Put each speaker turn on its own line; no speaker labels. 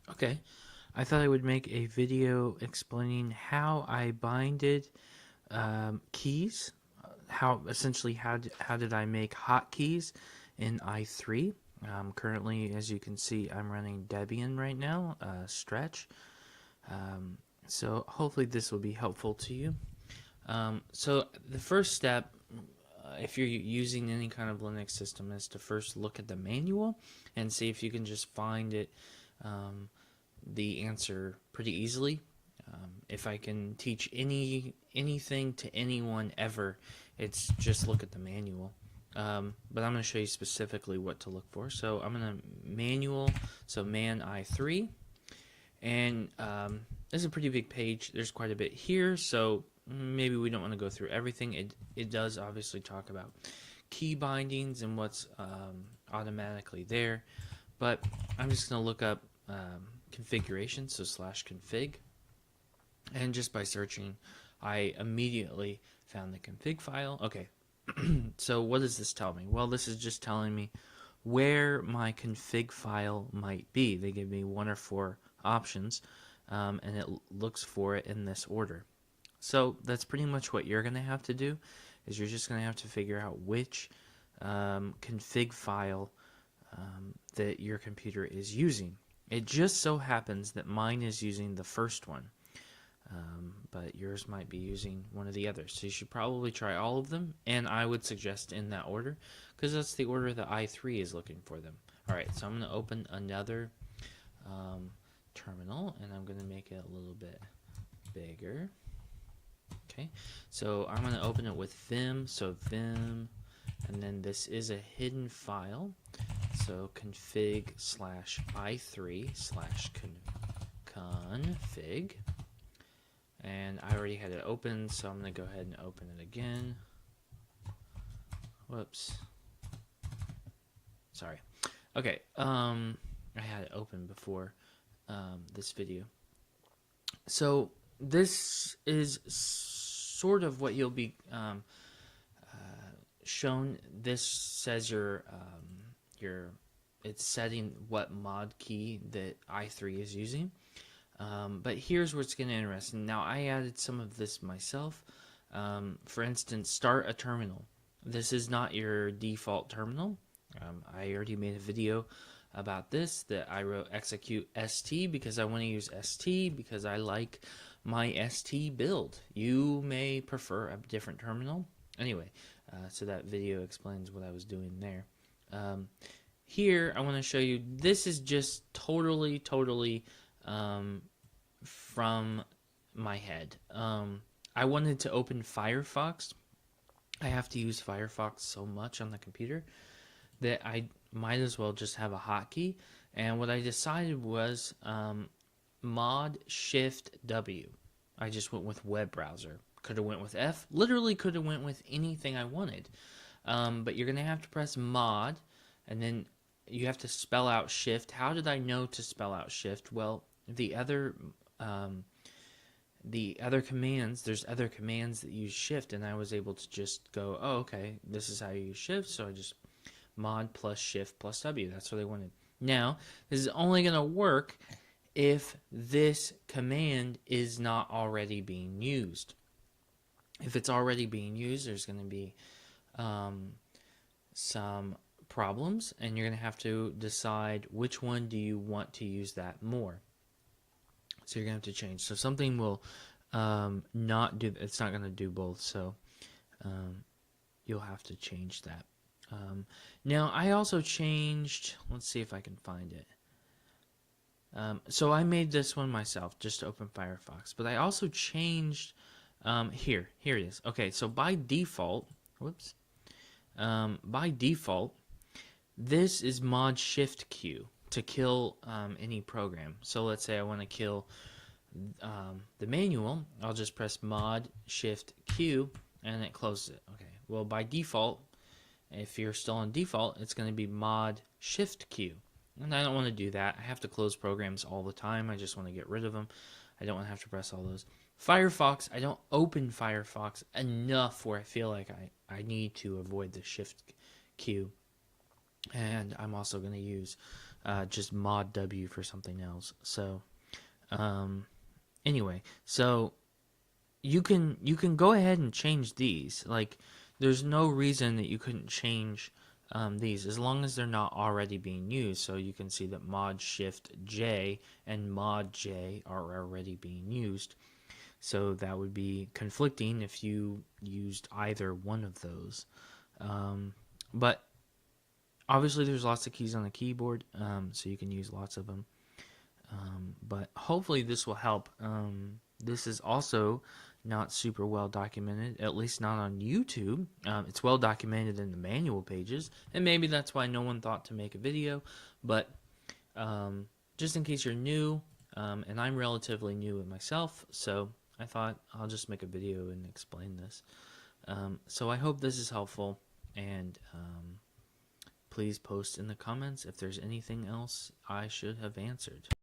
Okay, I thought I would make a video explaining how I binded keys. How essentially how did I make hotkeys in i3? Currently, as you can see, I'm running Debian right now, Stretch. Um, so hopefully this will be helpful to you. So the first step, if you're using any kind of Linux system, is to first look at the manual and see if you can just find it. The answer pretty easily. If I can teach anything to anyone ever, it's just look at the manual. But I'm going to show you specifically what to look for. So I'm going to manual, so man i3, and this is a pretty big page. There's quite a bit here, so maybe we don't want to go through everything. It does obviously talk about key bindings and what's automatically there, but I'm just going to look up configuration, so /config, and just by searching I immediately found the config file. Okay, so what does this tell me? Well, this is just telling me where my config file might be. They give me 1 or 4 options, and it looks for it in this order. So that's pretty much what you're going to have to do, is you're just going to have to figure out which config file that your computer is using. It just so happens that mine is using the first one, but yours might be using one of the others. So you should probably try all of them, and I would suggest in that order, because that's the order that i3 is looking for them. Alright, so I'm going to open another terminal, and I'm going to make it a little bit bigger. Okay, so I'm going to open it with vim, so vim, and then this is a hidden file, so config /i3/config, and I already had it open, so I'm going to go ahead and open it again. Whoops, sorry. Okay, I had it open before this video. So this is sort of what you'll be shown. This says it's setting what mod key that i3 is using. But here's where it's getting interesting. Now I added some of this myself. For instance, start a terminal. This is not your default terminal. I already made a video about this, that I wrote execute st because I want to use st because I like my st build. You may prefer a different terminal. Anyway, so that video explains what I was doing there. Here I want to show you, this is just totally from my head. I wanted to open Firefox. I have to use Firefox so much on the computer that I might as well just have a hotkey. And what I decided was mod shift W. I just went with web browser. Could have went with F. Literally could have went with anything I wanted. But you're going to have to press mod, and then you have to spell out shift. How did I know to spell out shift? Well, the other commands, there's other commands that use shift, and I was able to just go, oh, okay, this is how you use shift, so I just mod plus shift plus W. That's what I wanted. Now, this is only going to work if this command is not already being used. If it's already being used, there's going to be some problems, and you're going to have to decide which one do you want to use that more. So you're going to have to change. So something will not do, it's not going to do both, so you'll have to change that. Now I also changed, let's see if I can find it. So I made this one myself just to open Firefox, but I also changed here it is. Okay, so by default, by default, this is mod shift Q to kill any program. So let's say I want to kill the manual. I'll just press mod shift Q and it closes it. Okay, well by default, if you're still on default, it's going to be mod shift Q, and I don't want to do that. I have to close programs all the time. I just want to get rid of them. I don't want to have to press all those. Firefox, I don't open Firefox enough where I feel like I need to avoid the shift Q. And I'm also going to use just mod W for something else. So anyway, so you can go ahead and change these. Like, there's no reason that you couldn't change these as long as they're not already being used. So you can see that mod shift J and mod J are already being used. So that would be conflicting if you used either one of those. But obviously there's lots of keys on the keyboard, so you can use lots of them. But hopefully this will help. This is also not super well documented, at least not on YouTube. It's well documented in the manual pages, and maybe that's why no one thought to make a video. But just in case you're new, and I'm relatively new myself, so I thought I'll just make a video and explain this. So I hope this is helpful, and please post in the comments if there's anything else I should have answered.